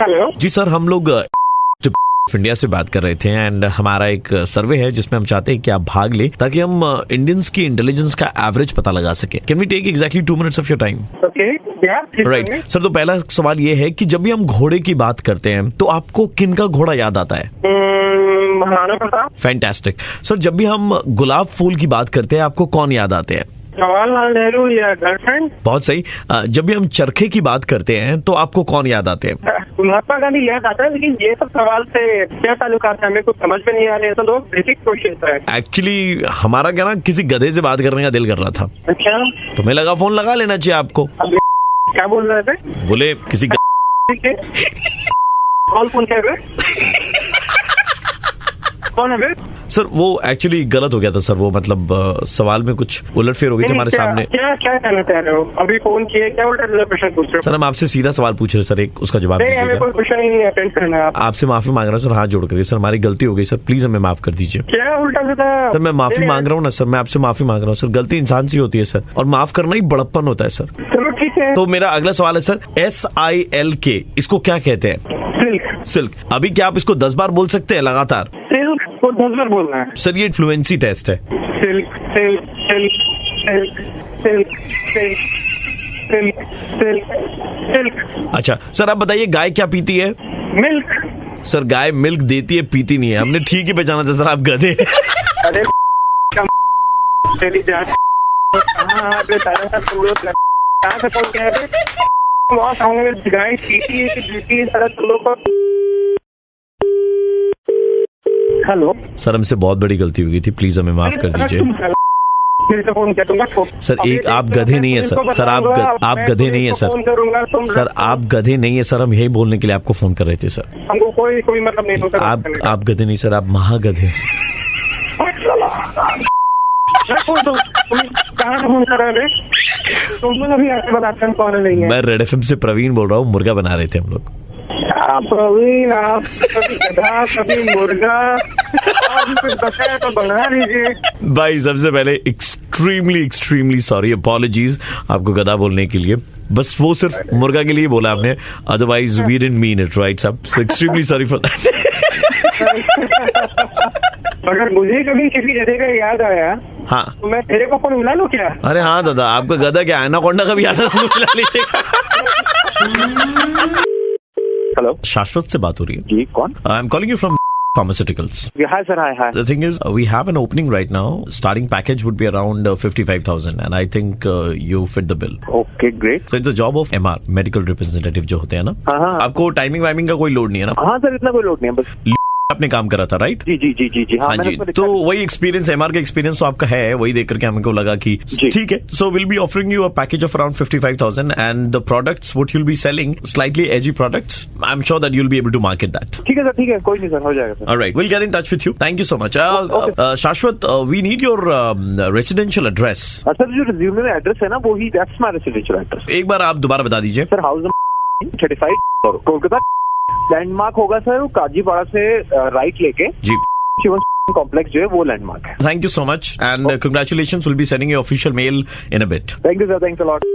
Hello जी sir, हम लोग India से बात कर रहे थे एंड हमारा एक सर्वे है जिसमें हम चाहते हैं कि आप भाग ले ताकि हम इंडियंस की इंटेलिजेंस का एवरेज पता लगा सके। Can we take exactly 2 minutes of your time? Okay, right sir, तो पहला सवाल ये है कि जब भी हम घोड़े की बात करते हैं तो आपको किन का घोड़ा याद आता है? महाराणा प्रताप। फैंटास्टिक सर, जब भी हम गुलाब फूल की बात करते हैं आपको कौन याद आते हैं? जवाहरलाल नेहरू या गर्लफ्रेंड। बहुत सही। जब भी हम चरखे की बात करते हैं तो आपको कौन याद आते हैं? महात्मा गांधी याद आता है, लेकिन ये सब सवाल से क्या ताल्लुकात है हमें कुछ समझ में नहीं आ रहे हैं, तो लोग बेसिक क्वेश्चन है। एक्चुअली हमारा क्या ना, किसी गधे से बात करने का दिल कर रहा था। अच्छा, तो मैं लगा फोन लगा लेना चाहिए आपको। क्या बोल रहे थे? बोले किसी कौन फोन कर रहे? कौन है? सर वो एक्चुअली गलत हो गया था सर, वो मतलब सवाल में कुछ उलटफेर हो गई थी हमारे सामने। क्या कहना चाह रहे हो? अभी फोन किए, क्या उल्टा क्वेश्चन पूछ रहे हो? सर हम आपसे सीधा सवाल पूछ रहे सर, एक उसका जवाब नहीं, हमें दीजिएगा। कोई क्वेश्चन ही नहीं अटेंड करना है। आपसे माफी मांग रहा हूँ सर, हाथ जोड़ कर। सर हमारी गलती हो गई सर, प्लीज हमें माफ कर दीजिए। क्या उल्टा सीधा? सर मैं माफी मांग रहा हूँ ना सर, मैं आपसे माफी मांग रहा हूँ सर। गलती इंसान से होती है सर, और माफ करना ही बड़प्पन होता है सर। चलो ठीक है। तो मेरा अगला सवाल है सर, SILK इसको क्या कहते हैं? सिल्क। सिल्क। अभी क्या आप इसको 10 बार बोल सकते हैं लगातार? सिल्क को 10 बार बोलना है सर ये फ्लुएंसी टेस्ट है। Silk silk silk silk silk silk silk silk. अच्छा सर आप बताइए, गाय क्या पीती है? मिल्क। सर गाय मिल्क देती है, पीती नहीं है। हमने ठीक ही पहचाना था सर, आप गधे हैं। अरे चली जा। कहाँ से फोन किया है? वहाँ सामने गाय पीती है कि पीती है, सारा तुम लोग को। हेलो सर हमसे बहुत बड़ी गलती हो गई थी, प्लीज हमें माफ कर दीजिए। फोन किया तुमका? सर एक आप गधे नहीं है सर, सर आप गधे नहीं है सर, सर आप गधे नहीं है सर, हम यही बोलने के लिए आपको फोन कर रहे थे सर। हमको कोई मतलब नहीं होता। आप गधे नहीं सर, आप महागधे। कहाँ से फोन कर रहे थे? तुम अभी आपसे बताते हैं कौन नहीं है। मैं रेड FM से प्रवीण बोल रहा हूँ, मुर्गा बना रहे थे हम लोग। प्रवीण, आप कभी गधा कभी मुर्गा, आप कुछ बताया तो बना लीजिए। भाई सबसे पहले एक्सट्रीमली सॉरी, अपॉलॉजीज आपको गधा बोलने के लिए। बस वो सिर्फ मुर्गा के लिए बोला आपने, otherwise we didn't mean it, right साहब? So extremely sorry for that. अगर मुझे कभी किसी गधे का याद आया, हाँ तो मैं तेरे को फोन मिला लूं क्या? अरे हाँ दादा, आपका गधा क्या एनाकोंडा का भी याद है, मिला लीजिएगा। हेलो, शाश्वत से बात हो रही है जी कौन? I am calling you from pharmaceuticals. Hi sir, hi. The thing is, we have an opening right now. Starting package would be around 55,000, and I think you fit the bill. Okay, great. So it's a job of MR, medical representative जो होते हैं ना। हाँ हाँ आपको timing वाइमिंग का कोई load नहीं है ना? हाँ सर, इतना कोई लोड नहीं है, बस आपने काम करा था, राइट? जी जी जी जी जी। हाँ जी, तो वही एक्सपीरियंस, MR का एक्सपीरियंस तो आपका है, वही देख करके हमको लगा कि ठीक है। So will be offering you a package of around 55,000 and the products what you'll be selling slightly edgy products. I'm sure that you'll be able to market that. ठीक है सर, ठीक है, कोई नहीं सर, हो जाएगा sir. All right, we'll get in touch with you. Thank you so much. Shashwat, we need your residential address. Sir जो resume में एड्रेस है ना, वो ही दैट्स माय रेसिडेंशियल एड्रेस। एक बार आप दोबारा बता दीजिए। Sir house number 35 Kolkata. Landmark होगा सर वो काजीपाड़ा से राइट लेके जी, शिवन कॉम्प्लेक्स जो है वो लैंडमार्क है। Thank you so much and congratulations, will be sending you official mail in a bit. Thank you sir, thanks a lot.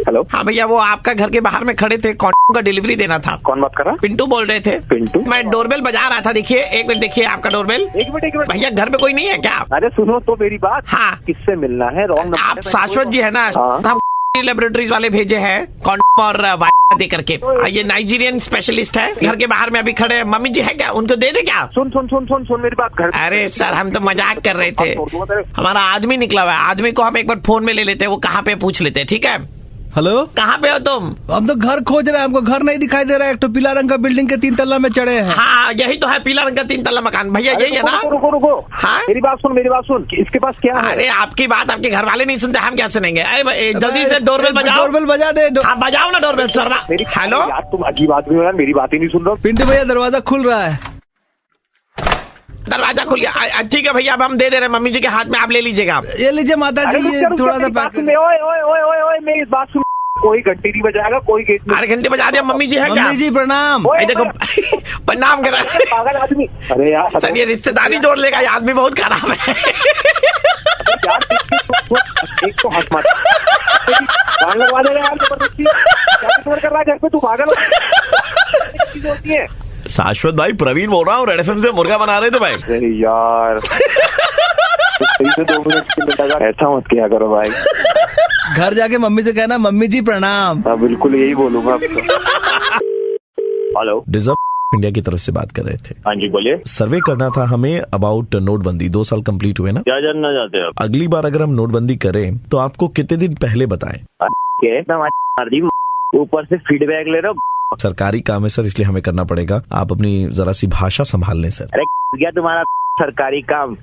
Hello, हाँ भैया, वो आपका घर के बाहर में खड़े थे, कौन का डिलीवरी देना था। कौन बात कर रहा? पिंटू बोल रहे थे। पिंटू? मैं डोरबेल बजा रहा था, देखिए एक मिनट, देखिए आपका डोरबेल। एक मिनट भैया घर में कोई नहीं है क्या? अरे सुनो तो मेरी बात। हाँ। किससे मिलना है? Wrong number. आप शाश्वत जी है ना? हाँ। हम लेबोरेटरीज वाले भेजे हैं कॉन्डम और दे करके। ये नाइजीरियन स्पेशलिस्ट है, घर के बाहर में अभी खड़े हैं। मम्मी जी है क्या? उनको दे दे क्या? सुन सुन सुन सुन सुन मेरी बात। घर अरे सर हम तो मजाक कर रहे थे, हमारा आदमी निकला हुआ है, आदमी को हम एक बार फोन में ले लेते हैं, वो कहाँ पे पूछ लेते हैं, ठीक है? हेलो, कहाँ पे हो तुम? हम तो घर खोज रहे हैं, हमको घर नहीं दिखाई दे रहा है। एक तो पीला रंग का बिल्डिंग के 3 तल्ला में चढ़े हैं। हाँ यही तो है, पीला रंग का 3 तल्ला मकान। भैया यही है ना? रुको रुको, हाँ? मेरी बात सुन, इसके पास क्या है? अरे आपकी बात आपके घर वाले नहीं सुनते, हम क्या सुनेंगे? जल्दी से डोरबेल बजाओ। डोरबेल बजा दे। हाँ बजाओ ना डोरबेल सर। हेलो यार, तुम अजीब आदमी हो यार, मेरी बात ही नहीं सुन रहा। पिंटू भैया दरवाजा खुल रहा है। दरवाजा खुल गया, ठीक है भैया, अब हम दे दे रहे हैं, मम्मी जी के हाथ में, आप ले लीजिएगा आप। ये लीजिए माता जी, ये थोड़ा सा पैकेट। ओए मेरी बात सुन, कोई घंटी नहीं बजाएगा, कोई गेट नहीं। 8 घंटे बजा दिया। मम्मी जी है क्या? मम्मी जी प्रणाम। देखो प्रणाम करा। पागल आदमी। अरे यार सर ये रिश्तेदारी जोड़ लेगा, ये आदमी बहुत खराब है। एक तो हंस मत, लगवा दे रहे यार जबरदस्ती। कस्टमर कर रहा है घर पे, तू पागल चीज होती है। शाश्वत भाई, प्रवीण बोल रहा हूँ, रेड एफएम से मुर्गा बना रहे थे भाई। अरे यार सही से 2 मिनट के लिए लगा, ऐसा मत किया करो भाई। घर जाके मम्मी से कहना मम्मी जी प्रणाम। हाँ बिल्कुल यही बोलूंगा आपको। हेलो, डिजर्व इंडिया की तरफ से बात कर रहे थे। हाँ जी बोलिए। सर्वे करना था हमें अबाउट नोटबंदी। 2 साल कंप्लीट हुए ना, क्या जानना चाहते हैं आप? अगली बार अगर हम नोटबंदी करें तो आपको कितने दिन पहले बताएं? ऊपर से फीडबैक ले रहे हो। सरकारी काम है सर, इसलिए हमें करना पड़ेगा। आप अपनी जरा सी भाषा संभाल लें सर। अरे क्या तुम्हारा सरकारी काम?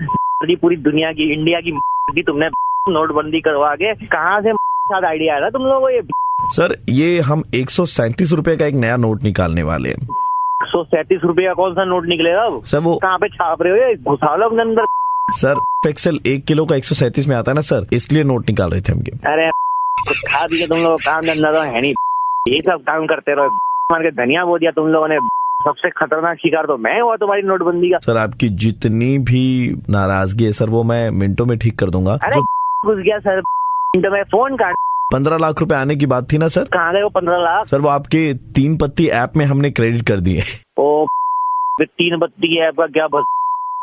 पूरी दुनिया की, इंडिया की तुमने नोटबंदी करवा के कहाँ से आइडिया आया था तुम लोगों को? ये सर ये हम 137 रुपए का एक नया नोट निकालने वाले हैं। 137 रुपए का कौन सा नोट निकलेगा अब? सर वो कहाँ पे छाप रहे हो? ये घुसा लो अपने अंदर। सर एक्सेल 1 किलो का 137 में आता है ना सर, इसलिए नोट निकाल रहे थे हम। अरे खा दिया तुम लोग, काम धंधा तो है नहीं, यही सब काम करते रहो। मार के धनिया बो दिया तुम लोगों ने। सबसे खतरनाक शिकार तो मैं हुआ तुम्हारी नोटबंदी का। सर आपकी जितनी भी नाराजगी है सर, वो मैं मिनटों में ठीक कर दूंगा। अरे घुस गया सर, में फोन काट। 15 लाख रुपए आने की बात थी ना सर? कहाँ गए वो 15 लाख? सर वो आपके 3 पत्ती ऐप में हमने क्रेडिट कर दिए। ओ 3 पत्ती ऐप का क्या बस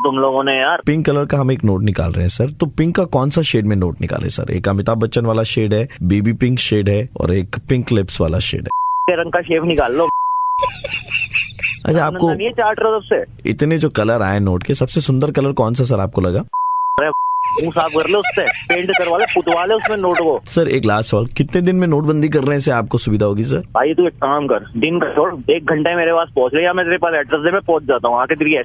तुम लोगों ने यार। पिंक कलर का हम एक नोट निकाल रहे हैं सर, तो पिंक का कौन सा शेड में नोट निकाले सर? एक अमिताभ बच्चन वाला शेड है, बेबी पिंक शेड है, और एक पिंक लिप्स वाला शेड है। रंग का शेप निकाल लो। अच्छा आपको नहीं चाट रहे हो सबसे? इतने जो कलर आए नोट के, सबसे सुंदर कलर कौन सा सर आपको लगा? मुंह साफ कर ले उससे, पेंट करवा ले, पुतवा ले उसमें नोट को। सर एक लास्ट सवाल, कितने दिन में नोटबंदी करने से आपको सुविधा होगी सर? भाई तू एक काम कर, दिन का छोड़, 1 घंटे मेरे पास पहुंच ले, या मैं तेरे पास एड्रेस दे, मैं पहुंच जाता हूँ। आके तेरी है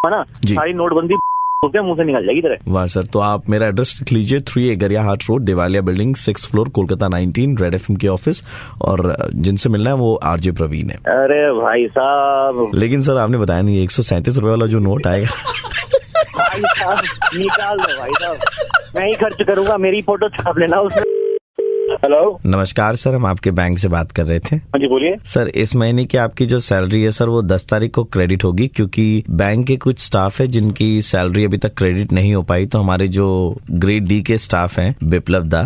ना जी। सारी नोटबंदी उसके मुंह से निकल जाएगी तेरे। वाह सर, तो आप मेरा एड्रेस लिख लीजिए, 3 एगरिया हाट रोड, देवालिया building, 6th floor, Kolkata 19, red FM के ऑफिस। और जिनसे मिलना है वो आरजे प्रवीण है। अरे भाई साहब, लेकिन सर आपने बताया नहीं, 137 रुपए वाला जो नोट आएगा भाई साहब निकाल दो भाई साहब, मैं ही खर्च करूंगा, मेरी फोटो छाप लेना उसमें। हेलो नमस्कार सर, हम आपके बैंक से बात कर रहे थे। हाँ जी बोलिए। सर इस महीने की आपकी जो सैलरी है सर, वो 10 तारीख को क्रेडिट होगी, क्योंकि बैंक के कुछ स्टाफ है जिनकी सैलरी अभी तक क्रेडिट नहीं हो पाई। तो हमारे जो ग्रेड डी के स्टाफ हैं, बिप्लब दा,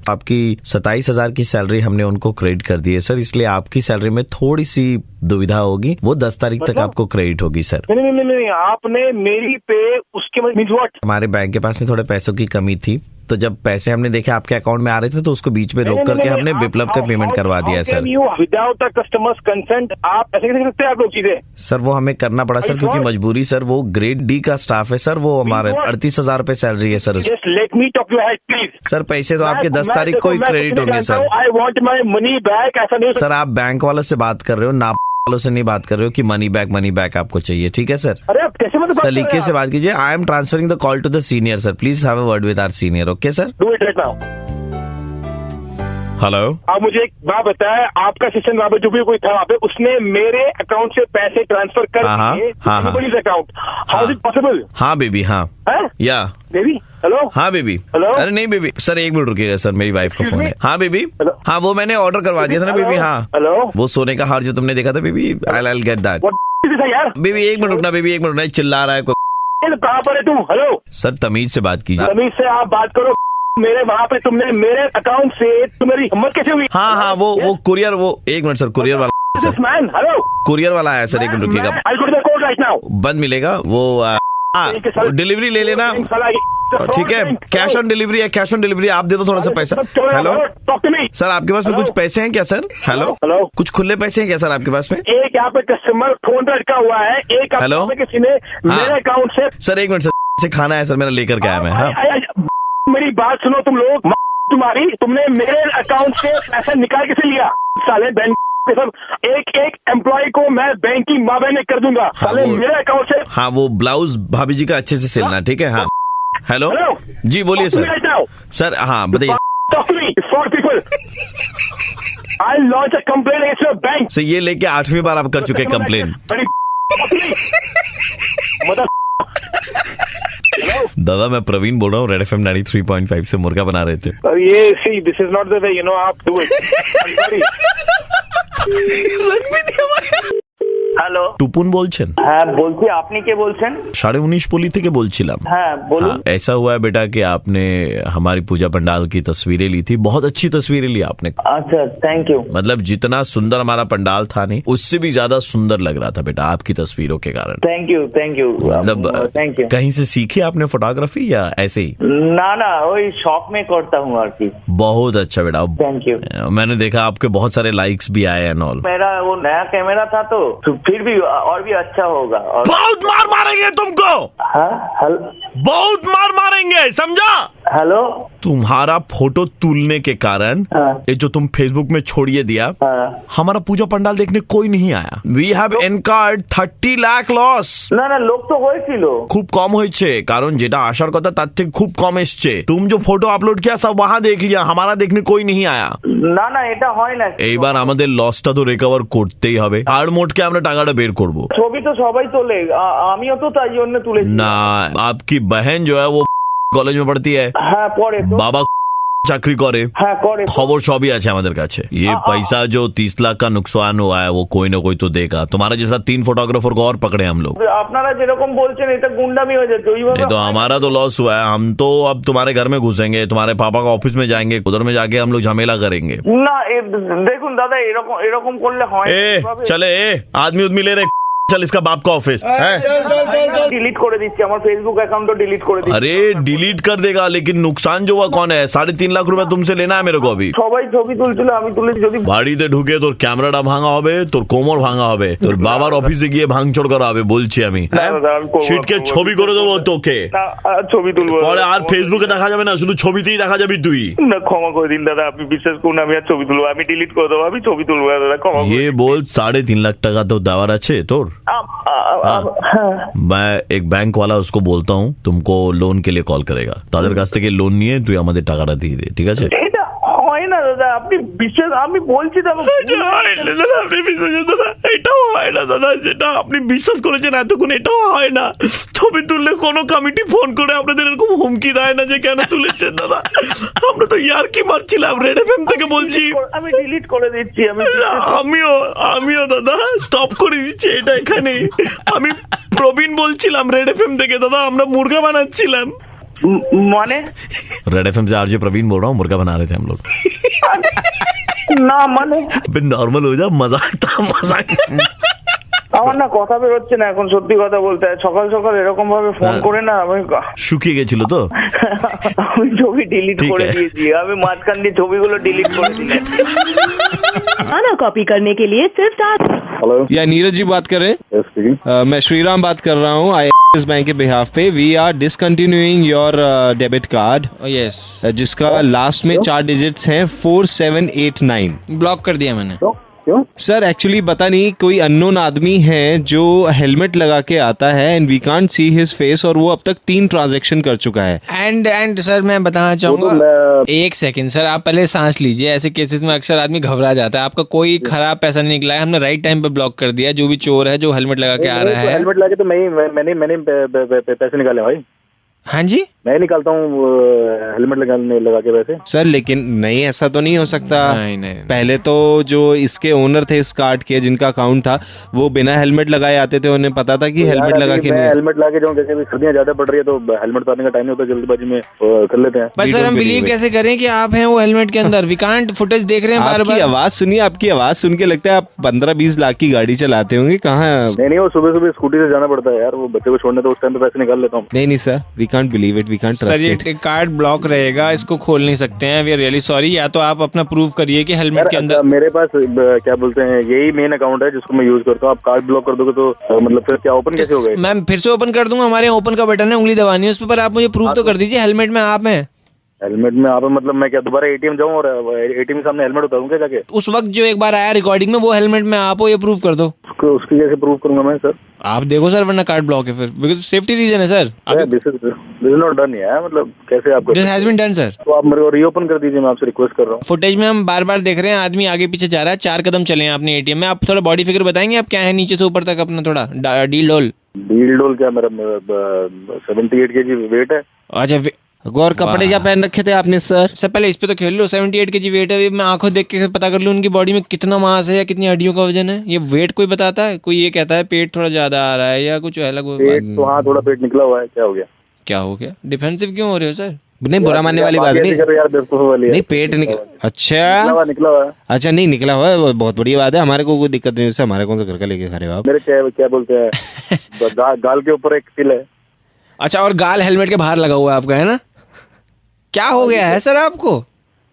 आपकी 27,000 की सैलरी हमने उनको क्रेडिट कर दी है सर, इसलिए आपकी सैलरी में थोड़ी सी दुविधा होगी, वो 10 तारीख तक आपको क्रेडिट होगी सर। नहीं, आपने मेरी पे उसके हमारे बैंक के पास में थोड़े पैसों की कमी थी, तो जब पैसे हमने देखे आपके अकाउंट में आ रहे थे तो उसको बीच में रोक करके हमने बिप्लब का पेमेंट करवा दिया है सर। विदाउट कस्टमर्स कंसेंट आप ऐसे कर सकते हैं आप लोग चीजें? सर वो हमें करना पड़ा सर, क्योंकि मजबूरी सर, वो ग्रेड डी का स्टाफ है सर, वो हमारे 38,000 रुपए सैलरी है sir. Just let me talk your ahead please. Sir पैसे तो आपके 10 तारीख को ही क्रेडिट होंगे sir. I want my money back. ऐसा नहीं सर आप बैंक वालों से बात कर रहे हो, ना वालों से नहीं बात कर रहे हो कि मनी बैक आपको चाहिए, ठीक है सर? अरे आप कैसे मतलब सलीके से बात कीजिए। I am transferring the call to the senior sir, please have a word with our senior. Okay sir, do it right now. Hello, आप मुझे एक बात बताया, आपका सिस्टम वहाँ पे जो भी कोई था वहाँ पे, उसने मेरे अकाउंट से पैसे ट्रांसफर कर दिए account. How is it possible? हाँ बेबी, हाँ या बेबी, हेलो। हाँ बेबी, हेलो। अरे नहीं बेबी, सर 1 मिनट रुकिएगा सर, मेरी वाइफ का फोन है। हाँ बेबी, हाँ वो मैंने ऑर्डर करवा दिया था ना बेबी। हाँ हेलो, वो सोने का हार जो तुमने देखा था बेबी, आई गेट दैट। यार बेबी 1 मिनट रुकना बेबी, 1 मिनट रुकना, चिल्ला रहा है कोई। कहाँ पर है तू? हेलो सर तमीज से बात कीजिए। तमीज से आप बात करो। मेरे वहाँ पे तुमने मेरे अकाउंट से तुम्हारी हिम्मत कैसे हुई? हाँ वो कुरियर, वो 1 मिनट सर, कुरियर वाला सर, मैन हेलो, कुरियर वाला आया सर, 1 मिनट रुकिएगा, I go to the code right now. बंद मिलेगा वो। डिलीवरी ले लेना, ठीक है? कैश ऑन डिलीवरी है, कैश ऑन डिलीवरी, आप दे दो थोड़ा सा पैसा। हेलो सर, आपके पास में कुछ पैसे हैं क्या सर? हेलो कुछ खुले पैसे हैं क्या सर आपके पास में? एक यहाँ पे कस्टमर फोन रखा हुआ है, एक हेलो किसी ने मेरे अकाउंट से। सर 1 मिनट से खाना है सर मेरा, लेकर के आया मैं। हाँ मेरी बात सुनो तुम लोग, तुम्हारी, तुमने मेरे अकाउंट से पैसा निकाल कैसे लिया? साले बैंक के सब, एक एम्प्लॉय को मैं बैंक की माँ बहन कर दूंगा। साले मेरे अकाउंट से। हाँ वो ब्लाउज भाभी जी का अच्छे से सिलना, ठीक है? हाँ हेलो जी बोलिए सर। सर हाँ बताइए। I launch a complaint against your bank. Sir ये लेके 8वीं बार आप कर चुके कंप्लेन। दादा मैं प्रवीण बोल रहा हूँ, रेड एफएम 93.5 से मुर्गा बना रहे थे। ये see this is not the way, you know, आप डू इट। हेलो টুপুন বলছেন? হ্যাঁ বলছি, আপনি কে বলছেন? 19.5 পলি থেকে বলছিলাম। হ্যাঁ বলুন। हाँ, ऐसा हुआ है बेटा कि आपने हमारी पूजा पंडाल की तस्वीरें ली थी, बहुत अच्छी तस्वीरें ली आपने। अच्छा थैंक यू। मतलब जितना सुंदर हमारा पंडाल था नहीं, उससे भी ज्यादा सुंदर लग रहा था बेटा आपकी तस्वीरों के कारण। थैंक यू मतलब थैंक यू। कहीं से सीखी आपने फोटोग्राफी या ऐसे ही? ना वही शौक में करता हूँ और की। बहुत अच्छा बेटा, थैंक यू। मैंने देखा आपके बहुत सारे लाइक्स भी आए एंड ऑल। मेरा वो नया कैमरा था तो फिर भी और भी अच्छा होगा। और बहुत मार मारेंगे तुमको, हाँ बहुत मार मारेंगे, समझा? हेलो। तुम्हारा फोटो तुलने के कारण हाँ। ये जो तुम फेसबुक में छोड़िए दिया, हाँ। हमारा पूजा पंडाल देखने कोई नहीं आया। We have incurred 30 lakh loss. না লোক তো হয়েছিল, খুব কম হয়েছে, কারণ যেটা আসার কথা তার থেকে খুব কম এসছে। तुम जो फोटो अपलोड किया सब वहां देख लिया, हमारा देखने कोई नहीं आया। না এটা হয় না। এইবার আমাদের লসটা তো রিকভার করতেই হবে, আর মোটকে আমরা টাকাটা বের করব। ছবি তো সবাই তোলে, আমিও তো তাই জন্য তুলেছি। না, आपकी बहन जो है वो কলেজ में पढ़ती है, হ্যাঁ পড়ে তো। বাবা চাকরি করে, হ্যাঁ করে। खबर सभी আছে আমাদের কাছে। ये पैसा जो 30 लाख का नुकसान हुआ है वो कोई ना कोई तो देगा। तुम्हारा जैसा 3 फोटोग्राफर को और पकड़े हम लोग। আপনারা যেরকম বলছেন এটা গুন্ডামি হয়ে যেত ওইভাবে। नहीं तो हमारा तो लॉस हुआ है, हम तो अब तुम्हारे घर में घुसेंगे, तुम्हारे पापा का ऑफिस में जाएंगे, उधर में जाके हम लोग झमेला करेंगे। না দেখুন দাদা এরকম করলে হয় ए चले, आदमी उदमी ले रहे, चल इसका बाप का ऑफिस है। ডিলিট করে দিচ্ছি, আমার ফেসবুক অ্যাকাউন্টও ডিলিট করে দিচ্ছি। अरे डिलीट कर देगा, लेकिन नुकसान जो हुआ कौन है? 3.5 লাখ रुपए तुमसे लेना है मेरे को अभी। সবাই ছবি তুলছিল, আমি তুলেছি। যদি বাড়িতে ঢুকে তোর ক্যামেরাটা ভাঙা হবে, তোর কোমর ভাঙা হবে, তোর বাবার অফিসে গিয়ে ভাঙচুর করা হবে বলছি আমি। ছিটকে ছবি করে দেবো তোকে, না ছবি তুলবো পরে আর ফেসবুকে দেখা যাবে না, শুধু ছবিতেই দেখা যাবি তুই। না ক্ষমা করে দিন দাদা, আপনি বিশ্বাস করুন আমি আর ছবি তুলবো, আমি ডিলিট করে দেবো, আমি ছবি তুলবো না দাদা, ক্ষমা করে ये बोल 3.5 লাখ টাকা তো দেওয়ার আছে তোর। मैं एक बैंक वाला उसको बोलता हूँ, तुमको लोन के लिए कॉल करेगा, তাদের কাছ থেকে লোন নিয়ে তুই আমাদের টাকাটা দিয়ে দে, ঠিক আছে? এটা হয় না দাদা, আপনি বিশ্বাস, আমি বলছি তো এটাও হয় না দাদা, যেটা আপনি বিশ্বাস করেছেন এতক্ষণ এটাও হয় না। ছবি তুললে কোনো কমিটি ফোন করে আপনাদের এরকম হুমকি দেয় না যে কেন তুলেছেন দাদা? আমরা তো ইয়ার কি মারছিলাম, রেড এফএম থেকে বলছি। আমি ডিলিট করে দিচ্ছি। আমিও দাদা স্টপ করে দিচ্ছি এটা এখানে। আমি প্রবীণ বলছিলাম রেড এফএম থেকে দাদা, আমরা মুরগা বানাচ্ছিলাম। মানে रेड एफएम से आरजे प्रवीण बोल रहा हूँ, मुर्गा बना रहे थे हम लोग। না মানে नॉर्मल हो जा, मजाक था, मजाक। আমার না কথা বেরোচ্ছে না এখন, সত্যি কথা বলতে। সকাল সকাল এরকম ভাবে ফোন করে না আমি শুকিয়ে গেছিল তো। আমি ছবি ডিলিট ঠিক করে है। দিয়েছি, আমি মাঝখান দিয়ে ছবিগুলো ডিলিট করে দিয়েছি। गाना कॉपी करने के लिए सिर्फ हेलो या नीरज जी बात कर रहे हैं? मैं श्रीराम बात कर रहा हूँ IIS बैंक के बिहाफ पे। We are discontinuing your debit card, yes जिसका लास्ट में 4 डिजिट्स हैं 4789। ब्लॉक कर दिया मैंने। सर एक्चुअली पता नहीं, कोई अननोन आदमी है जो हेलमेट लगा के आता है and we can't see his face, और वो अब तक 3 ट्रांजैक्शन कर चुका है। एंड सर मैं बताना चाहूंगा, एक सेकंड सर, आप पहले सांस लीजिए। ऐसे केसेस में अक्सर आदमी घबरा जाता है। आपका कोई खराब पैसा नहीं निकला है, हमने राइट टाइम पे ब्लॉक कर दिया। जो भी चोर है जो हेलमेट लगा के आ रहा है, हेलमेट लगा के तो मैंने पैसे निकाले भाई। हाँ जी मैं निकालता हूँ हेलमेट लगा के पैसे। सर लेकिन नहीं, ऐसा तो नहीं हो सकता। नहीं। पहले तो जो इसके ओनर थे इस कार्ड के, जिनका अकाउंट था, वो बिना हेलमेट लगाए आते थे, उन्हें पता था कि हेलमेट लगा के नहीं। हेलमेट लगा के जाऊँ, जैसे भी सर्दियाँ ज्यादा पड़ रही है तो हेलमेट उतारने का टाइम नहीं होता, जल्दीबाजी में कर लेते हैं। पर सर हम बिलीव कैसे करें कि आप हैं वो हेलमेट के अंदर? वी कांट, फुटेज देख रहे हैं बार आपकी बार। आवाज सुनिए, आपकी आवाज सुन के लगता है आप 15-20 लाख की गाड़ी चलाते होंगे। कहाँ? नहीं वो सुबह सुबह स्कूटी से जाना पड़ता है यार, वो बच्चे को छोड़ने, तो उस टाइम पे पैसे निकाल लेता हूँ। नहीं sir, we can't believe it, we can't sir trust ये इट। कार्ड ब्लॉक रहेगा, इसको खोल नहीं सकते हैं। We are really sorry. या तो आप अपना प्रूव करिए कि हेलमेट के अंदर। मेरे पास क्या बोलते हैं, यही मेन अकाउंट है जिसको मैं यूज करता हूँ। आप कार्ड ब्लॉक कर दोगे तो मतलब फिर क्या ओपन कैसे होगा? मैं फिर से ओपन कर दूंगा, हमारे यहाँ ओपन का बटन है, उंगली दबानी है उस पर। आप मुझे प्रूव तो कर दीजिए हेलमेट में आप हैं। हेलमेट में आप मतलब मैं क्या दोबारा एटीएम जाऊँ और एटीएम के सामने हेलमेट उतारूँ क्या जाके? उस वक्त जो एक बार आया रिकॉर्डिंग में, वो हेलमेट में आप हो, ये प्रूव कर दो। उसकी कैसे प्रूव करूंगा मैं सर? आप देखो सर, वरना कार्ड ब्लॉक है फिर, बिकॉज सेफ्टी रीजन है sir. This is not done है, मतलब कैसे आपको? This has been done sir. तो आप मेरे को रीओपन कर दीजिए, मैं आपसे रिक्वेस्ट कर रहा हूँ। फुटेज में हम बार बार देख रहे हैं आदमी आगे पीछे जा रहा है, 4 कदम चले हैं आपने एटीएम में। आप थोड़ा बॉडी फिगर बताएंगे आप क्या है नीचे से ऊपर तक अपना थोड़ा डील डोल? डील डोल क्या, मेरा 78 kg वेट है। अच्छा और कपड़े क्या पहन रखे थे आपने सर? सर पहले इस पे तो खेल लो, 78 kg वेट है। मैं आंखों देख के पता कर लूँ उनकी बॉडी में कितना मांस है या कितनी हड्डियों का वजन है। ये वेट कोई बताता है? कोई ये कहता है पेट थोड़ा ज्यादा आ रहा है या कुछ अलग? पेट तो हाँ थोड़ा पेट निकला हुआ है, क्या हो गया? क्या हो गया? डिफेंसिव क्यों हो रहे हो सर? नहीं बुरा मानने वाली बात नहीं यार, बेवकूफों वाली है। नहीं पेट निकला। निकला हुआ है। अच्छा नहीं निकला हुआ है, वो बहुत बड़ी बात है। हमारे को कोई दिक्कत नहीं, उससे हमारे कौन सा घर का लेके खा रहे हो आप? मेरे क्या बोलते हैं गाल के ऊपर एक तिल है। अच्छा, और गाल हेलमेट के बाहर लगा हुआ है आपका, है ना? क्या हो गया है सर आपको?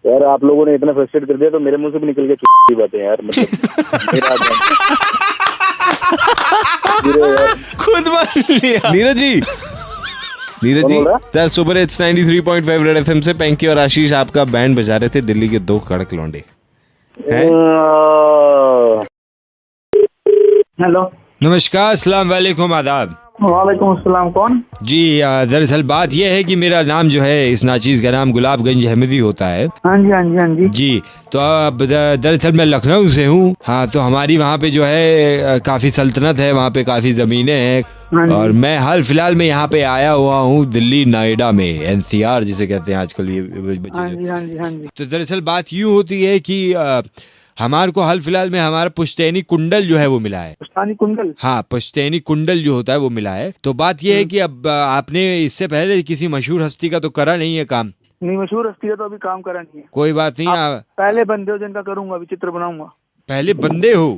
यार आप लोगों ने इतना फ्रस्ट्रेट कर दिया तो मेरे मुंह से भी निकल के की बातें यार, खुद मान लिया। Neeraj ji sir super hits 93.5 red FM से पैंकी और आशीष आपका बैंड बजा रहे थे, दिल्ली के दो कड़क लौंडे। हेलो, नमस्कार, अस्सलाम वालेकुम, आदाब। वालेकुम अस्सलाम। कौन जी दरअसल बात यह है कि मेरा नाम जो है, इस नाचीज का नाम गुलाबगंज अहमदी होता है। हाँ जी हाँ जी हाँ जी जी, तो अब दरअसल मैं लखनऊ से हूँ। हाँ, तो हमारी वहाँ पे जो है काफ़ी सल्तनत है, वहाँ पे काफ़ी ज़मीनें हैं। और मैं हाल फिलहाल में यहाँ पे आया हुआ हूँ दिल्ली नोएडा में, एनसीआर जिसे कहते हैं आजकल ये बच्चे। हाँ जी हाँ जी हाँ जी। तो दरअसल बात यूँ होती है कि हमारे को हाल फिलहाल में हमारा पुश्तैनी कुंडल जो है वो मिला है। पुश्तैनी कुंडल? हाँ, पुश्तैनी कुंडल जो होता है वो मिला है। तो बात ये है कि अब आपने इससे पहले किसी मशहूर हस्ती का तो करा नहीं है काम? नहीं, मशहूर हस्ती का तो अभी काम करा नहीं है। कोई बात नहीं, आप पहले बंदे हो जिनका करूंगा, अभी चित्र बनाऊंगा। पहले बंदे हो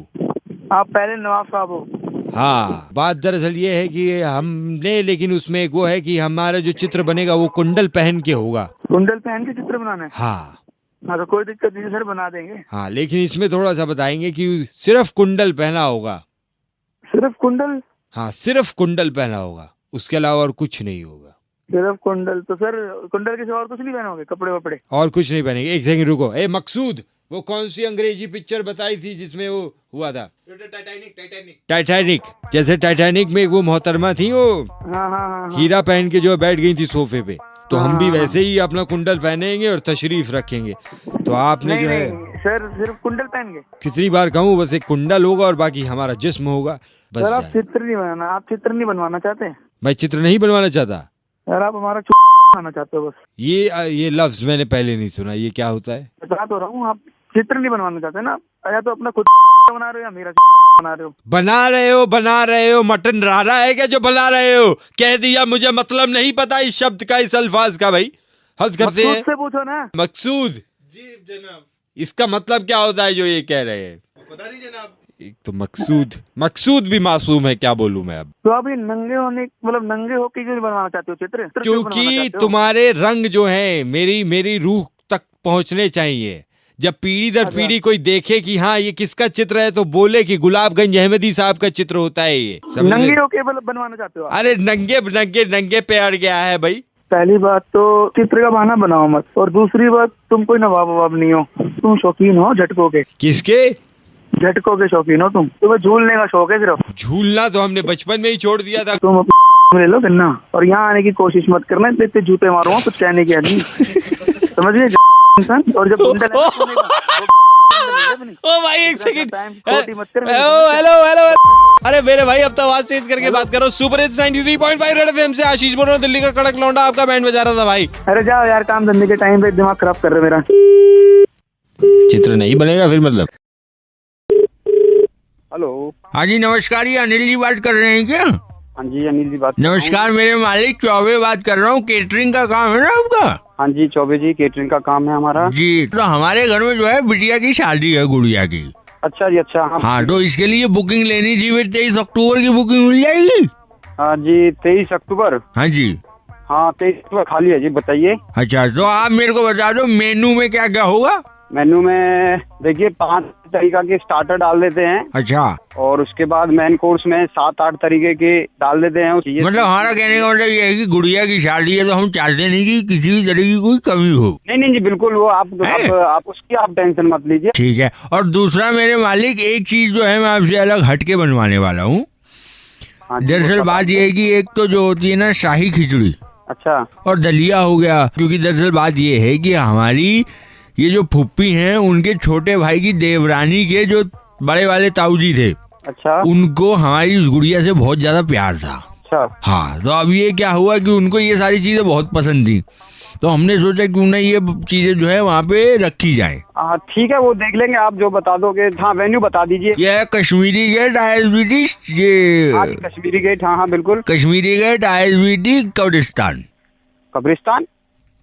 आप? पहले नवाब साहब हो। हाँ, बात दरअसल ये है कि हमने, लेकिन उसमें एक वो है कि हमारा जो चित्र बनेगा वो कुंडल पहन के होगा। कुंडल पहन के चित्र बनाना है? हाँ हाँ, तो कोई दिक्कत नहीं सर, बना देंगे। हाँ, लेकिन इसमें थोड़ा सा बताएंगे कि सिर्फ कुंडल पहना होगा। सिर्फ कुंडल? हाँ, सिर्फ कुंडल पहना होगा, उसके अलावा और कुछ नहीं होगा। सिर्फ कुंडल? तो सर कुंडल के सिवा और कुछ नहीं पहनोगे? कपड़े वपड़े और कुछ नहीं पहनेंगे। एक सेकंड रुको। ए मकसूद, वो कौन सी अंग्रेजी पिक्चर बताई थी जिसमें वो हुआ था? टाइटैनिक। जैसे टाइटैनिक में वो मोहतरमा थी, वो हाँ हाँ हाँ। हीरा पहन के जो बैठ गई थी सोफे पे, तो हम भी वैसे ही अपना कुंडल पहनेंगे और तशरीफ रखेंगे। तो आपने जो है सर सिर्फ कुंडल पहन के? कितनी बार कहूँ, बस एक कुंडल होगा और बाकी हमारा जिस्म होगा बस। सर आप चित्र नहीं बनाना, आप चित्र नहीं बनवाना चाहते? मैं चित्र नहीं बनवाना चाहता सर, आप हमारा बनाना चाहते हो बस। ये लफ्ज मैंने पहले नहीं सुना, ये क्या होता है? बता तो रहा हूँ, आप चित्र नहीं बनवाना चाहते ना? या तो अपना खुद बना रहे हो या मेरा बना रहे हो? बना रहे हो मटन रारा है क्या जो बना रहे हो? कह दिया, मुझे मतलब नहीं पता इस शब्द का, इस अल्फाज का। भाई हद करते हैं। से पूछो ना। मकसूद जी जनाब, इसका मतलब क्या होता है जो ये कह रहे हैं? पता नहीं जनाब। एक तो मकसूद भी मासूम है, क्या बोलूं मैं अब। तो अभी नंगे होने, मतलब नंगे होके क्यों बनवाना चाहते हो चित्र? क्योंकि तुम्हारे रंग जो है मेरी रूह तक पहुंचने चाहिए। जब पीढ़ी दर पीढ़ी कोई देखे कि हाँ ये किसका चित्र है, तो बोले कि गुलाबगंज अहमदी साहब का चित्र होता है ये। नंगे होके बनवाना चाहते हो? अरे नंगे पे अड़ गया है भाई। पहली बात तो चित्र का बहाना बनाओ मत, और दूसरी बात तुम कोई नवाब ववाब नहीं हो, तुम शौकीन हो झटकों के। किसके? झटकों के शौकीन हो तुम। तुम्हें झूलने का शौक है सिर्फ। झूलना तो हमने बचपन में ही छोड़ दिया था। तुम ले लो गन्ना, और यहाँ आने की कोशिश मत करना, इतने जूते मारूंगा कुछ कहने की आदमी। समझ गए इंसान? और जब ओ भाई एक सेकंड, हेलो। अरे मेरे भाई, अब तो आवाज चेंज करके बात करो। सुपर हिट्स 93.5 रेड एफएम से आशीष बोल रहा हूँ, दिल्ली का कड़क लौंडा आपका बैंड बजा रहा था भाई। अरे जाओ यार, काम धंधे के टाइम पे दिमाग खराब कर रहे मेरा। चित्र नहीं बनेगा फिर मतलब? हेलो। हाँ जी नमस्कार, ये अनिल जी बात कर रहे हैं क्या? हाँ जी अनिल जी बात। नमस्कार, मेरे मालिक चौबे बात कर रहा हूँ। केटरिंग का काम है ना आपका? हाँ जी चौबे जी, केटरिंग का काम है हमारा जी। तो हमारे घर में जो है बिटिया की शादी है, गुड़िया की। अच्छा जी अच्छा। हाँ, तो इसके लिए बुकिंग लेनी थी, फिर 23 अक्टूबर की बुकिंग मिल जाएगी? हाँ जी 23 अक्टूबर। हाँ जी। हाँ 23 अक्टूबर खाली है जी, बताइए। अच्छा, तो आप मेरे को बता दो मेनू में क्या क्या होगा? मेनू में देखिए 5 तरीका के स्टार्टर डाल देते हैं। अच्छा। और उसके बाद मेन कोर्स में 7-8 तरीके के डाल देते हैं। मतलब हमारा कहने का मतलब ये है कि गुड़िया की शादी है तो हम चाहते नहीं कि किसी भी तरह की कोई कमी हो। नहीं जी बिल्कुल, वो आप उसकी आप टेंशन मत लीजिए। ठीक है। और दूसरा मेरे मालिक, एक चीज जो है मैं आपसे अलग हटके बनवाने वाला हूँ। दरअसल बात ये है कि एक तो जो होती है ना शाही खिचड़ी, अच्छा, और दलिया हो गया। क्योंकि दरअसल बात ये है कि हमारी ये जो फुप्पी हैं, उनके छोटे भाई की देवरानी के जो बड़े वाले ताऊजी थे, अच्छा, उनको हमारी उस गुड़िया से बहुत ज्यादा प्यार था। अच्छा। हाँ, तो अब ये क्या हुआ कि उनको ये सारी चीजें बहुत पसंद थी, तो हमने सोचा क्यों ना ये चीजें जो है वहाँ पे रखी जाए। ठीक है, वो देख लेंगे, आप जो बता दोगे। हाँ, वेन्यू बता दीजिए। ये है कश्मीरी गेट ISBT, हाँ, ये कश्मीरी गेट। हाँ बिल्कुल, कश्मीरी गेट ISBT कब्रिस्तान। कब्रिस्तान।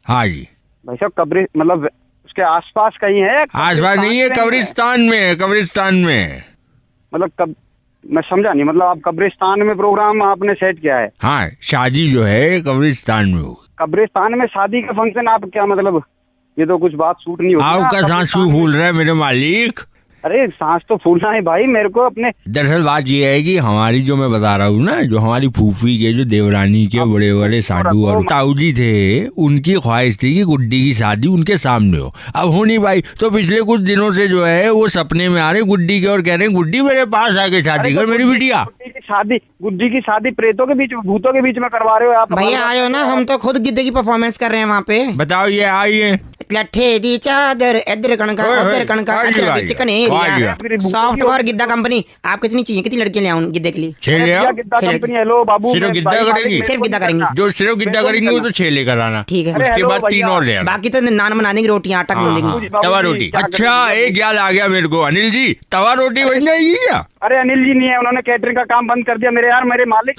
हाँ जी भाई साहब, कब्र मतलब उसके आसपास कहीं है? आसपास नहीं है, कब्रिस्तान में है, कब्रिस्तान में। मतलब मैं समझा नहीं, मतलब आप कब्रिस्तान में प्रोग्राम आपने सेट किया है? हाँ, शादी जो है कब्रिस्तान में हो। कब्रिस्तान में शादी का फंक्शन? आप क्या मतलब, ये तो कुछ बात सूट नहीं होती। आपका सांस क्यों फूल रहा है मेरे मालिक? अरे सांस तो फूलना है भाई मेरे को अपने। दरअसल बात ये है कि हमारी जो मैं बता रहा हूँ ना, जो हमारी फूफी के जो देवरानी के बड़े बड़े साधु और ताऊ जी थे, उनकी ख्वाहिश थी कि गुड्डी की शादी उनके सामने हो। अब हो नहीं भाई, तो पिछले कुछ दिनों से जो है वो सपने में आ रहे गुड्डी के और कह रहे हैं गुड्डी मेरे पास आके शादी कर मेरी बिटिया। गुड्डी की शादी प्रेतों के बीच में, भूतों के बीच में करवा रहे हो आप? भैया आयो ना, हम तो खुद गिद्दे की परफॉर्मेंस कर रहे हैं वहाँ पे। बताओ, ये आइए। लट्ठे दी चादर इधर कणका उधर कणका chicken area software Giddha company. आप कितनी चाहिए, कितनी लड़कियां ले आऊं गिद्दे के लिए? 6 गिद्दा कंपनी। हेलो बाबू, सिर्फ गिद्दा करेंगी? सिर्फ गिद्दा करेंगी। जो सिर्फ गिद्दा करेंगी वो तो 6 लेकर आना। ठीक है, उसके बाद 3 और ले आना। बाकी तो नान बना देंगे, रोटियां आटा गूंद देंगे। तवा रोटी। अच्छा, एक याद आ गया मेरे को, अनिल जी तवा रोटी बन जाएगी क्या? अरे अनिल जी नहीं है, उन्होंने कैटरिंग का काम बंद कर दिया मेरे यार, मेरे मालिक।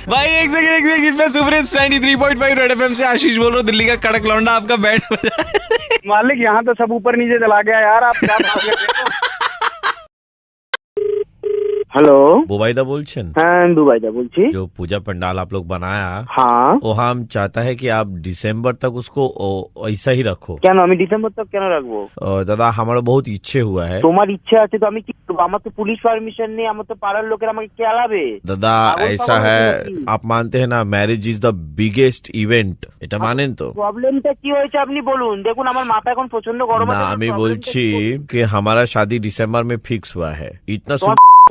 भाई एक सेकंड मैं सुपर हिट्स 93.5 रेड एफएम से आशीष बोल रहा हूँ, दिल्ली का कड़क लौंडा आपका बैंड बजा। मालिक यहाँ तो सब ऊपर नीचे चला गया यार, आप क्या बात कर रहे हो? হ্যালো, बुबाइदा बोलছেন? হ্যাঁ দুবাইদা বলছি। जो पूजा पंडाल आप लोग बनाया, हाँ, वो हम चाहता है कि आप दिसंबर तक उसको ऐसा ही रखो। কেন আমি ডিসেম্বর তক কেন রাখবো? दादा हमारा बहुत इच्छे हुआ है। তোমার ইচ্ছা আছে তো আমি কি করবো? আমার তো পুলিশ পারমিশন নেই, আমার তো পাড়ার লোকের আমাকে খেলাবে। दादा ऐसा है, आप मानते हैं ना, marriage is the biggest event, এটা मानेन तो? প্রবলেমটা কি হয়েছে আপনি বলুন। দেখুন আমার মাথা এখন প্রচন্ড গরম না, আছে। আমি বলছি कि हमारा शादी दिसंबर में फिक्स हुआ है। इतना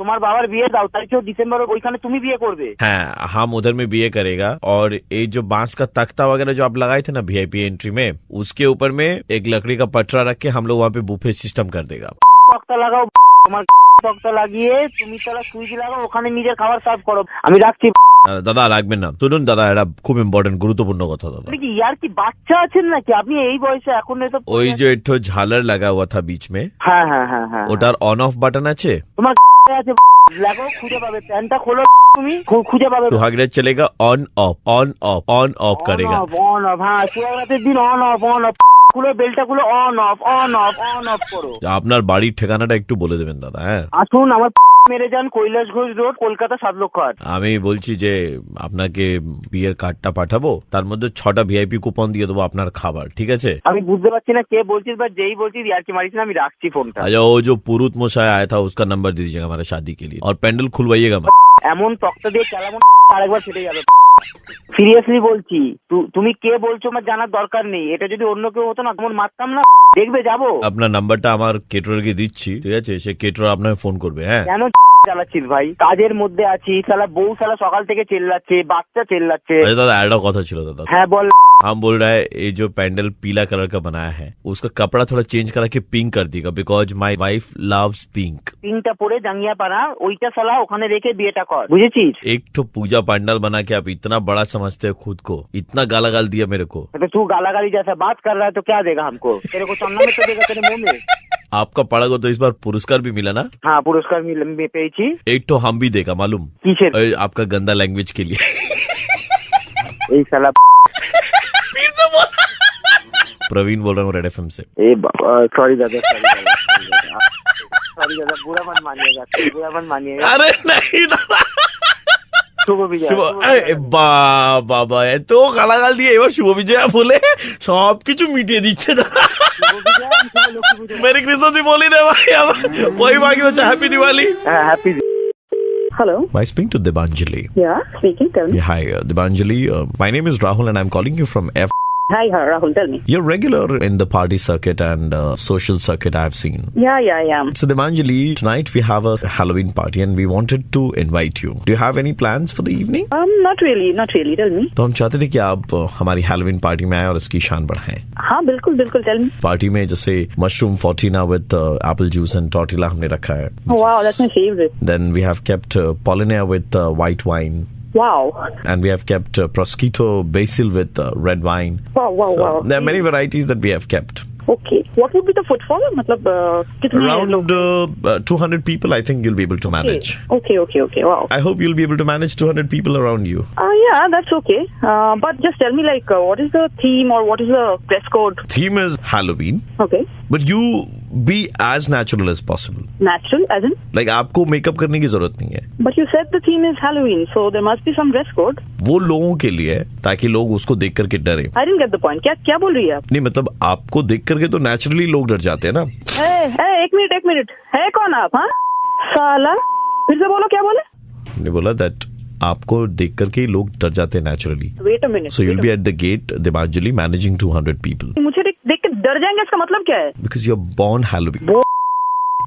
তোমার বাবার বিয়ে দাও, তাই তো ডিসেম্বর ওইখানে তুমি বিয়ে করবে। हाँ, हम उधर में बीए करेगा। और ये जो बांस का तख्ता वगैरह जो आप लगाए थे ना VIP एंट्री में, उसके ऊपर में एक लकड़ी का पटरा रख के हम लोग वहाँ पे बुफे सिस्टम कर देगा। তক্তা লাগাও, তোমার তক্তা লাগিয়ে তুমি তাহলে সুইচ লাগাও, ওখানে নিজের খাবার সার্ভ করো। আমি রাখছি। দাদা রাখবেন না, শুনুন দাদা, এটা খুব ইম্পর্টেন্ট গুরুত্বপূর্ণ কথা দাদা। আপনি কি ইয়ার কি বাচ্চা আছেন নাকি? আপনি এই বয়সে এখন তো ওই যে একটু ঝালার লাগা हुआ था बीच में, হ্যাঁ হ্যাঁ হ্যাঁ হ্যাঁ, ওটার অন অফ বাটন আছে? তোমার আছে লাগাও, খুঁজে পাবে। প্যান্টটা খোলো, তুমি খুঁজে পাবে। सुहागरात चलेगा on off on off on off करेगा। অন অফ, হ্যাঁ সুহাগরাতের দিন অন অফ খুলো, বেলটা খুলো, on of on of on of করো। আপনার বাড়ির ঠিকানাটা একটু বলে দেবেন দাদা। হ্যাঁ, আসুন আমার মেরে যান, কৈলাস ঘোষ রোড, কলকাতা 7 লক্ষ 8। আমি বলছি যে আপনাকে বিয়ের কার্ডটা পাঠাবো, তার মধ্যে 6টা VIP কুপন দিয়ে দেবো আপনার খাবার, ঠিক আছে? আমি বুঝতে পারছি না কে বলছিস, বা যেই বলছিস ইয়ার কি মারিস না, আমি রাখছি ফোনটা। अच्छा, वो जो पुरुत मोशाय आया था उसका नंबर दे दीजिएगा हमारे शादी के लिए, और पेंडल खुलवाइएगा मत। এমন তক্তা দিয়ে চালাবো আরেকবার ফেটে যাবে। সিরিয়াসলি বলছি, তুমি কে বলছো আমার জানার দরকার নেই। এটা যদি অন্য কেউ হতো না কেমন মারতাম না। দেখবে যাবো। আপনার নাম্বারটা আমার কেটরকে দিচ্ছি, ঠিক আছে? সে কেটর আপনাকে ফোন করবে। হ্যাঁ, কেন চালাচ্ছিস ভাই? কাজের মধ্যে আছি, শালা বউ শালা সকাল থেকে চেল্লাচ্ছে, বাচ্চা চেল্লাচ্ছে। अरे दादा একটা কথা ছিল দাদা। হ্যাঁ বল। हम बोल रहा है ये जो पैंडल पीला कलर का बनाया है, उसका कपड़ा थोड़ा चेंज करा के पिंक कर देगा, because my wife loves pink. পিঙ্কটা পরে জাঙ্গিয়া পাড়া, ওইটা শালা ওখানে রেখে বিয়েটা কর, বুঝেছিস? एक तो पूजा पंडाल बना के आप इतना बड़ा समझते हो खुद को, इतना गाला गाल दिया मेरे को। तो तू गालागाली जैसा बात कर रहा है तो क्या देगा हमको? तेरे को चन्ना में तो देगा तेरे मुंह में। आपका पड़ा को तो इस बार पुरस्कार भी मिला ना? हाँ पुरस्कार पेয়েছি। एक तो हम भी देगा मालूम, किसের? आपका गंदा लैंग्वेज के लिए। এই শালা प्रवीण बोल रहा हूँ रेड एफएम से। ए बाबा, सॉरी दादा, सॉरी दादा, बुरा मत मानिएगा, बुरा मत मानिएगा। अरे नहीं दादा, শুভ বিজয়। বাবা এত গালাগাল দিয়ে এবার শুভ বিজয়া বলে সবকিছু মিটিয়ে দিচ্ছে দাদা। মেরি ক্রিসমাস বলি রে ভাই, আমার ওই বাকি হচ্ছে হ্যাপি দিওয়ালি। হ্যাঁ happy. Hello. I speak to Debanjali. Yeah, speaking. Tell me. Yeah, hi, Debanjali. My name is Rahul and I'm calling you from F. Hi, Rahul. Tell me. You're regular in the party circuit and social circuit I've seen. Yeah. So Debanjali, tonight we have a Halloween party and we wanted to invite you. Do you have any plans for the evening? Not really. Tell me. तो हम चाहते थे कि आप हमारी Halloween party में आए और इसकी शान बढ़ाएं। हाँ बिल्कुल, tell me. पार्टी में जैसे मशरूम फोर्टीना with apple juice and tortilla हमने रखा है। Wow, that's my favorite. Then we have kept Polinaire with white wine. Wow. And we have kept prosciutto basil with red wine. Wow. There are many varieties that we have kept. Okay. What would be the footfall? मतलब कितने Around 200 people, I think you'll be able to manage. Okay. Wow. I hope you'll be able to manage 200 people around you. Yeah, that's okay. But just tell me, like, what is the theme or what is the dress code? Theme is Halloween, Okay. but you be as natural as possible. Natural, as in? Like आपको makeup करने की जरूरत नहीं है. But you said the theme is Halloween, so there must be some dress code. वो लोगों के लिए है ताकि लोग उसको देख करके डरे. I didn't get the point. क्या बोल रही है आप? नहीं मतलब आपको देख करके तो नेचुरली लोग डर जाते हैं ना. एक मिनट. है कौन आप? हाँ, साला. फिर से बोलो, क्या बोले? ने बोला दैट आपको देख करके ही लोग डर जाते हैं naturally. Wait a minute. So you'll be at the gate, Debanjali, managing 200 people. मुझे देख के डर जाएंगे, इसका मतलब क्या है? Because you're born Halloween.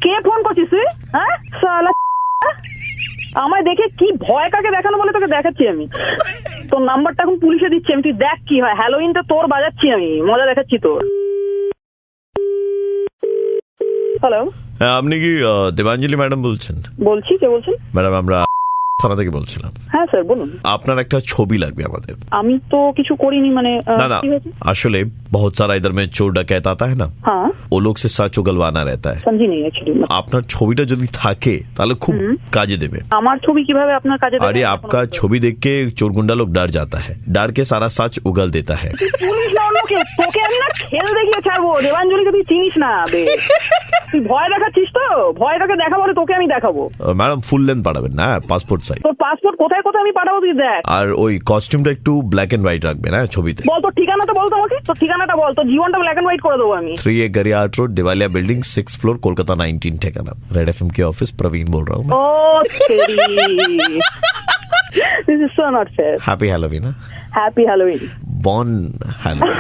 K phone করছিস তুই? হ্যাঁ, শালা। আমায় দেখে কি ভয় কাকে দেখানো বলে তোকে দেখাচ্ছি আমি। তোর নাম্বারটা এখন পুলিশে দিচ্ছি আমি, তুই দেখ কি হয়। হ্যালোইনটা তোর বাজাচ্ছি আমি, মজা দেখাচ্ছি তোর। হ্যালো, আপনি কি দেবাঞ্জলি ম্যাডাম বলছেন? বলছি, কে বলছেন? ম্যাডাম আমরা থানা থেকে বলছিলাম। হ্যাঁ স্যার, বলুন। আপনার একটা ছবি লাগবে আমাদের। আমি তো কিছু করিনি, মানে ना আসলে बहुत सारा इधर में चोर डकैत आता है ना, हाँ, वो लोग से सच उगलवाना रहता है। समझी नहीं एक्चुअली। আপনার ছবিটা যদি থাকে তাহলে খুব কাজে দেবে। আমার ছবি কিভাবে আপনার কাজে দেবে? अरे आपका ছবি देख के चोर गुंडा लोग डर जाता है, डर के सारा सच उगल देता है। পুলিশ না অন্যকে, তোকে আমি না খেল দেখিয়ে ছাড়বো। দেবাঞ্জলিকে তুই চিনিস না বে। তুই ভয় দেখাচ্ছিস তো? ভয় তোকে দেখাবো, তোকে আমি দেখাবো। ম্যাডাম ফুল লেন্থ পাঠাবেন না, পাসপোর্ট সাইজ। তোর পাসপোর্ট কোথায় আমি পাঠাবো, তুই দেখ। আর ওই কস্টিউমটা একটু ব্ল্যাক এন্ড হোয়াইট রাখবেন না ছবিতে। বল তোর ঠিকানাটা বল তো আমাকে, তোর ঠিকানাটা বল, তোর জীবনটা ব্ল্যাক এন্ড হোয়াইট করে দেবো আমি। 3A गरियाट रोड, दिवालिया बिल्डिंग, 6th फ्लोर, कोलकाता 19 ठिकाना। रेड एफएम के ऑफिस, प्रवीण बोल रहा हूँ। ओ तेरी, this is so not fair. Happy Halloween. Happy Halloween. Born Halloween.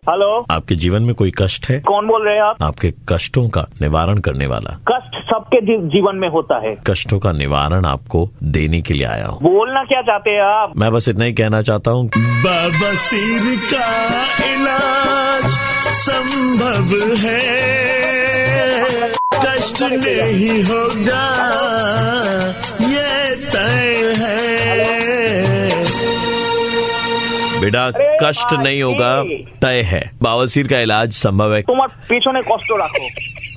Hello, आपके जीवन में कोई कष्ट है? कौन बोल रहे हैं आप? आपके कष्टों का निवारण करने वाला। कष्ट सबके जीवन में होता है। कष्टों का निवारण आपको देने के लिए आया हूँ। बोलना क्या चाहते हैं आप? मैं बस इतना ही कहना चाहता हूँ, बाबा सिर का इलाज संभव है, कष्ट नहीं होगा ये तय है। बेटा कष्ट नहीं होगा तय है, बावासीर का इलाज संभव है। তোমার পেছনে কষ্ট রাখো,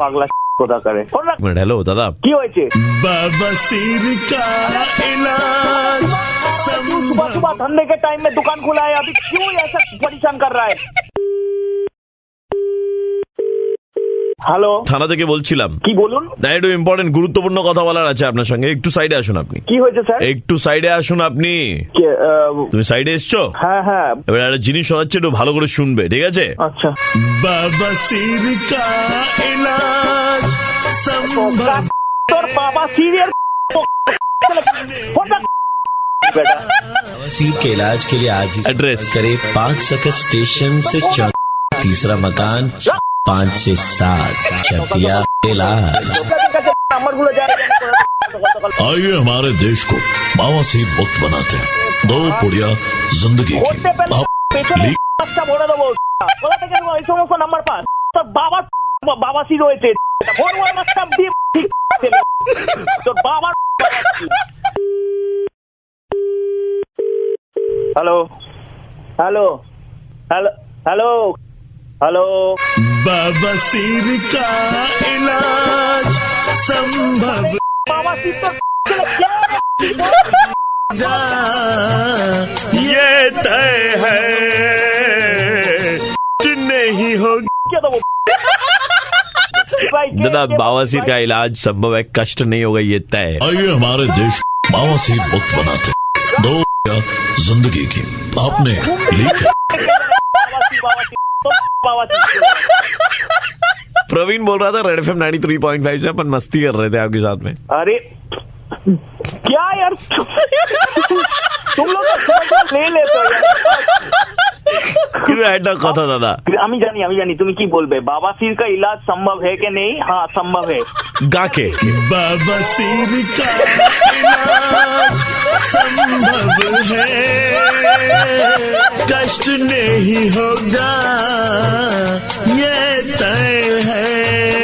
পাগলা কথা করে। मिनट, हेलो दादा, কি হয়েছে? बावासीर का इलाज सुबह सुबह धंधे के टाइम में दुकान खुला है, अभी क्यों ऐसा परेशान कर रहा है? হ্যালো, থানা থেকে বলছিলাম। কি বলুন? না একটু ইম্পর্টেন্ট গুরুত্বপূর্ণ কথা বলার আছে আপনার সঙ্গে, একটু সাইডে আসুন আপনি। কি হয়েছে স্যার? একটু সাইডে আসুন আপনি। তুমি সাইডে এসছো? হ্যাঁ হ্যাঁ। এবার একটা জিনিস শোনাচ্ছে, একটু ভালো করে শুনবে, ঠিক আছে? আচ্ছা। বাবা সির কা ইলাজ সম্ভব। তোর বাবা সিরিয়াল बवासीर के इलाज के लिए आज ही एड्रेस करे पार्क सर्कस स्टेशन से तीसरा मकान 5 से 7 छपिया इलाज। आइए हमारे देश को बवासीर मुक्त बनाते हैं, दो पुड़िया जिंदगी की। সমস্ত নাম্বার পাস, তোর বাবা বাবাসি রয়েছে। তোর বাবা। Hello hello hello hello hello, बवासीर का इलाज संभव ये तय है, नहीं होगा। दादा बवासीर का इलाज संभव है, कष्ट नहीं होगा ये तय है। आइए हमारे देश बवासीर मुक्त बनाते हैं, दो जिंदगी की। आपने लिखा प्रवीण बोल रहा था, रेड एफएम 93.5 से अपन मस्ती कर रहे थे आपके साथ में। अरे क्या यार, तुम लोग ले लेते हो একটা কথা দাদা, আমি জানি তুমি কি বলবে। বাবাসির का इलाज संभव है कि नहीं? हाँ संभव है। गाके बवासीर का इलाज संभव है, कष्ट नहीं होगा ये तय है।